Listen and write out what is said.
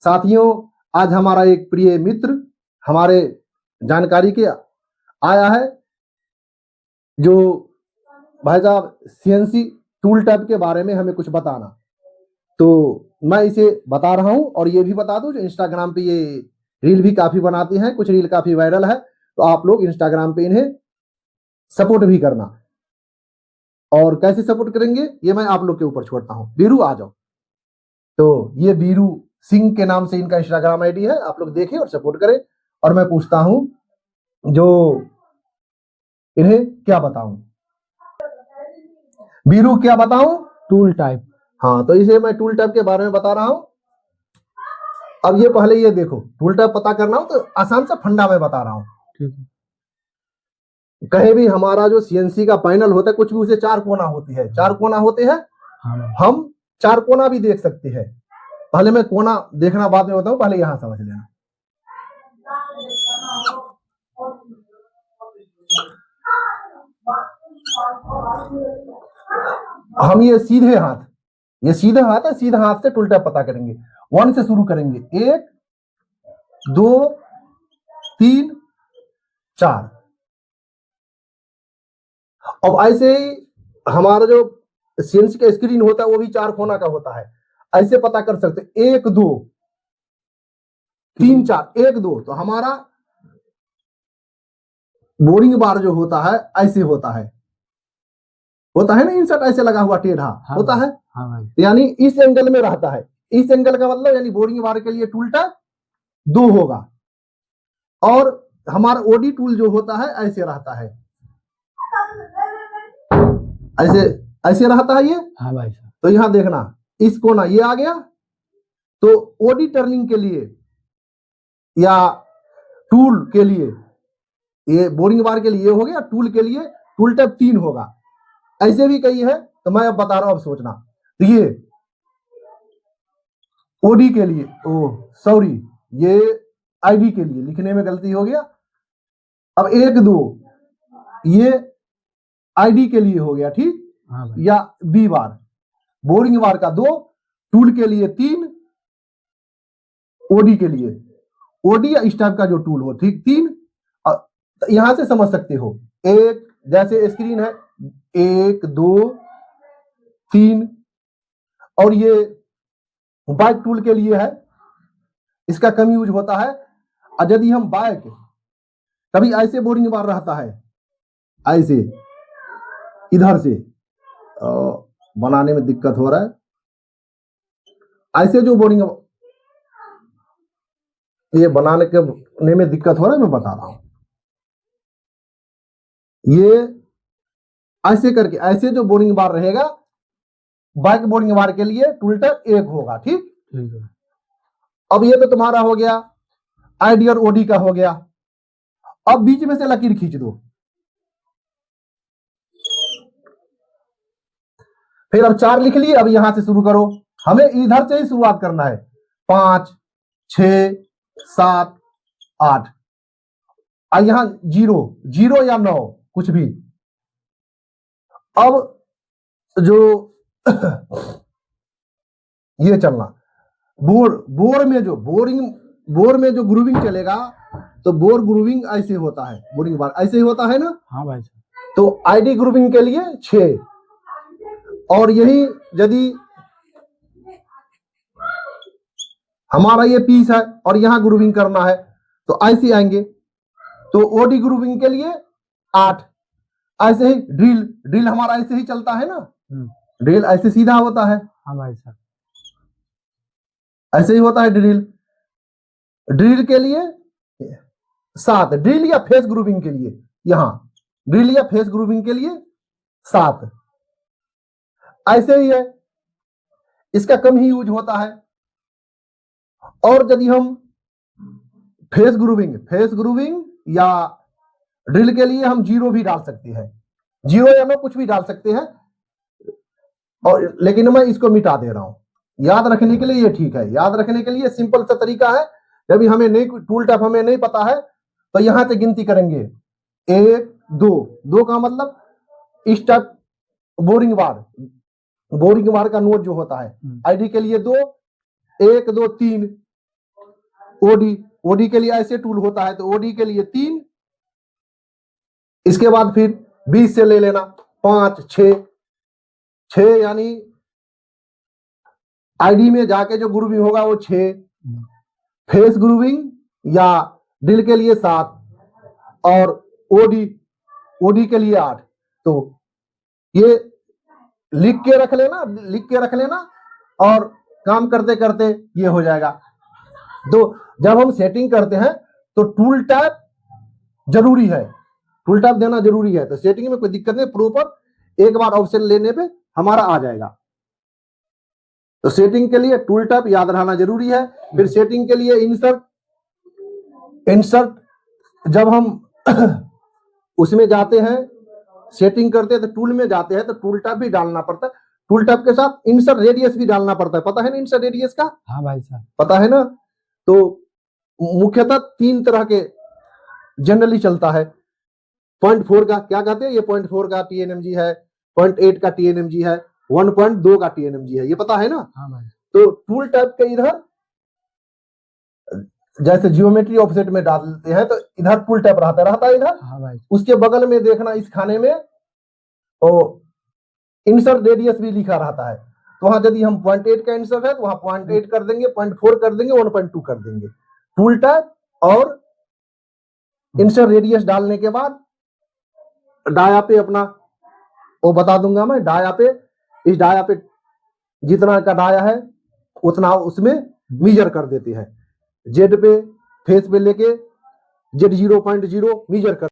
साथियों, आज हमारा एक प्रिय मित्र हमारे जानकारी के आया है, जो भाई साहब सीएनसी टूल टैब के बारे में हमें कुछ बताना। तो मैं इसे बता रहा हूं और ये भी बता दूं, जो इंस्टाग्राम पे ये रील भी काफी बनाते हैं, कुछ रील काफी वायरल है, तो आप लोग इंस्टाग्राम पे इन्हें सपोर्ट भी करना। और कैसे सपोर्ट करेंगे ये मैं आप लोग के ऊपर छोड़ता हूं। बीरू आ जाओ। तो ये बीरू सिंह के नाम से इनका इंस्टाग्राम आईडी है, आप लोग देखें और सपोर्ट करें। और मैं पूछता हूं, जो इन्हें क्या बताऊं, बीरू क्या बताऊं? Tool type. हाँ, तो इसे मैं टूल टैब के बारे में बता रहा हूं। अब ये पहले ये देखो, टूल टैब पता करना हो तो आसान सा फंडा मैं बता रहा हूं। ठीक है। कहीं भी हमारा जो सीएनसी का पैनल होता है, कुछ भी उसे चार कोना होती है, चार कोना होते हैं। हाँ। हम चार कोना भी देख सकते हैं। पहले मैं कोना देखना बाद में बताऊं, पहले यहां समझ लेना। हम ये सीधे हाथ, ये सीधा हाथ है, सीधा हाथ से टूल टैब पता करेंगे। 1 से शुरू करेंगे, 1 2 3 4। अब ऐसे ही हमारा जो सीएनसी का स्क्रीन होता है वो भी चार कोना का होता है, ऐसे पता कर सकते 1 2 3 4 1 2। तो हमारा बोरिंग बार जो होता है ऐसे होता है ना, इंसर्ट ऐसे लगा हुआ टेढ़ा। हाँ होता है। हाँ भाई। यानी इस एंगल में रहता है। इस एंगल का मतलब यानी बोरिंग बार के लिए टूल टैब 2 होगा। और हमारा ओडी टूल जो होता है ऐसे रहता है, ऐसे ऐसे रहता है ये। हाँ भाई साहब। तो यहां देखना, इस कोना ये आ गया, तो ओडी टर्निंग के लिए या टूल के लिए, ये बोरिंग बार के लिए हो गया, टूल के लिए टूल टैब 3 होगा। ऐसे भी कई है, तो मैं अब बता रहा हूं, अब सोचना। तो ये ओडी के लिए, सॉरी, ये आईडी के लिए लिखने में गलती हो गया। अब 1 2 ये आईडी के लिए हो गया, ठीक। हाँ भाई। या बी बार, बोरिंग बार का 2, टूल के लिए 3, ओडी के लिए, ओडी या इस टाइप का जो टूल हो, ठीक, 3। यहां से समझ सकते हो, एक जैसे स्क्रीन है 1 2 3। और ये बाइक टूल के लिए है, इसका कम यूज होता है। और यदि हम बाइक, कभी ऐसे बोरिंग बार रहता है, ऐसे इधर से बनाने में दिक्कत हो रहा है, ऐसे जो बोरिंग ये बनाने के में दिक्कत हो रहा है, मैं बता रहा हूं। ये ऐसे करके, ऐसे जो बोरिंग बार रहेगा, बाइक बोरिंग बार के लिए टूल टैब 1 होगा, ठीक। ठीक है। अब ये तो तुम्हारा हो गया आईडी और ओडी का हो गया। अब बीच में से लकीर खींच दो। फिर अब 4 लिख लिए। अब यहां से शुरू करो, हमें इधर से ही शुरुआत करना है। 5 6 7 8। और यहां 0 या 9 कुछ भी। अब जो ये चलना, बोर में जो बोर में जो ग्रूविंग चलेगा, तो बोर ग्रूविंग ऐसे होता है, बोरिंग बार ऐसे ही होता है ना। हाँ भाई साहब। तो आईडी ग्रूविंग के लिए 6। और यही यदि हमारा ये पीस है और यहां ग्रूविंग करना है, तो ऐसे आएंगे। तो ओडी ग्रूविंग के लिए 8। ऐसे ही ड्रिल हमारा ऐसे ही चलता है ना, ड्रिल ऐसे सीधा होता है। हाँ भाई साहब। ऐसे ही होता है ड्रिल के लिए 7। ड्रिल या फेस ग्रूविंग के लिए, यहां ड्रिल या फेस ग्रूविंग के लिए 7। ऐसे ही है, इसका कम ही यूज होता है। और यदि हम फेस ग्रूविंग या ड्रिल के लिए हम 0 भी डाल सकते हैं, 0 या 9 कुछ भी डाल सकते हैं। और लेकिन मैं इसको मिटा दे रहा हूं, याद रखने के लिए ये ठीक है। याद रखने के लिए सिंपल सा तरीका है, जब हमें नहीं टूल टैब हमें नहीं पता है, तो यहां से गिनती करेंगे 1 2 का मतलब इस टाइप बोरिंग बार का नोट जो होता है, आईडी के लिए 2 1 2 3। ओडी, ओडी के लिए ऐसे टूल होता है, तो ओडी के लिए 3, इसके बाद फिर 20 से ले लेना 5, 6 यानी आईडी में जाके जो ग्रुविंग होगा वो 6, फेस ग्रुविंग या ड्रिल के लिए 7 और ओडी के लिए 8। तो ये लिख के रख लेना और काम करते करते ये हो जाएगा। तो जब हम सेटिंग करते हैं तो टूल टैब जरूरी है, टूल टैब देना जरूरी है। तो सेटिंग में कोई दिक्कत नहीं, प्रॉपर एक बार ऑप्शन लेने पे हमारा आ जाएगा। तो सेटिंग के लिए टूल टैब याद रहना जरूरी है। फिर सेटिंग के लिए इंसर्ट जब हम उसमें जाते हैं, सेटिंग करते हैं तो टूल में जाते हैं, तो टूल टैब भी डालना पड़ता है। टूल टैब के साथ इंसर्ट रेडियस भी डालना पड़ता है, पता है ना इंसर्ट रेडियस का? हाँ भाई साहब, पता है ना। तो मुख्यतः 3 तरह के जनरली चलता है। 0.4 का क्या कहते हैं, ये 0.4 का TNMG है, 0.8 का TNMG है, 1.2 का TNMG है, ये पता है ना। हाँ भाई। तो टूल टैब के इधर जैसे जियोमेट्री ऑफसेट में डालते हैं तो इधर टूल टैब रहता है इधर। हाँ भाई। उसके बगल में देखना इस खाने में इंसर्ट रेडियस भी लिखा रहता है। तो वहां यदि हम 0.8 का इंसर्ट है तो वहां 0.8 कर देंगे, 0.4 कर देंगे, 1.2 कर देंगे। टूल टैब और इंसर्ट रेडियस डालने के बाद डाया पे अपना वो बता दूंगा मैं, डाया पे, इस डाया पे जितना का डाया है उतना उसमें मीजर कर देते हैं। जेड पे फेस पे लेके Z0.0 मीजर कर